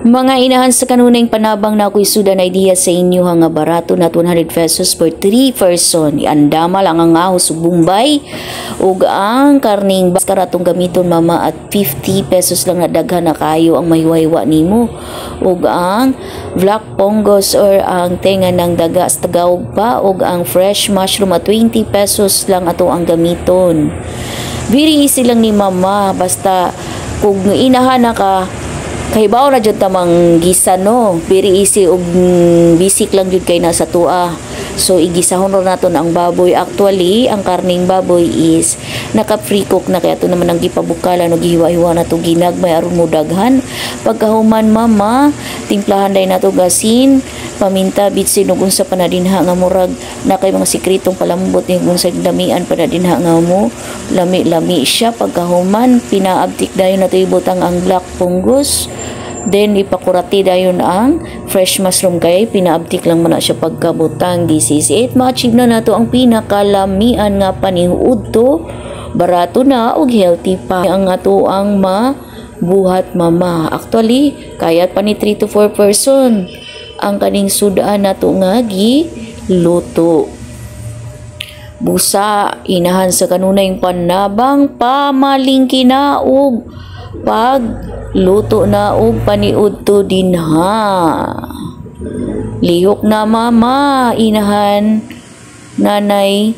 Mga inahan sa kanunay panabang na ako'y sudan idea sa inyo nga barato na 100 pesos for 3 person. Andama lang ang ahos Bombay ug ang karning karatong gamiton mama at 50 pesos lang na daghan na kayo ang mahiwa-hiwa nimo. Ug ang black pongos or ang tenga ng daga sa tagaog pa ug ang fresh mushroom at 20 pesos lang ato ang gamiton. Very easy lang ni mama basta kung inahan na ka kahibaw na jud tamang gisa no, very easy ug basic lang jud kay nasa tua. So igisahon ra naton ang baboy. Actually ang karning baboy is naka free cook na kaya to naman ang gipabukalan ug gihiwa-hiwa na to ginagmay aron mo daghan. Pagkahuman mama, timplahan day nato gasin, paminta, bitsin ug unsa pa na dinha nga murag na kay mga sikretong palambot ni unsa damian pa na dinha nga mo lami-lami siya. Pagkahuman pinaabtik dayon nato ibutang ang black fungus. Then ipakurati dayon ang fresh mushroom kay pinaabtik lang man na siya pagkabutang. This is it. Ma-achieve na nato ang pinakalamian nga panihuod to. Barato na ug healthy pa ang ato ang mabuhat mama. Actually kayat pa ni 3 to 4 person ang kaning sudaan nato nga giluto. Busa inahan sa kanunay panabang pamalingki na ug pagluto na og paniud to dinha. Lihok na mama, inahan, nanay,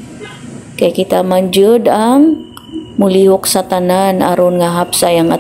kay kita man jud ang mulihok sa tanan aron nga hapsay ang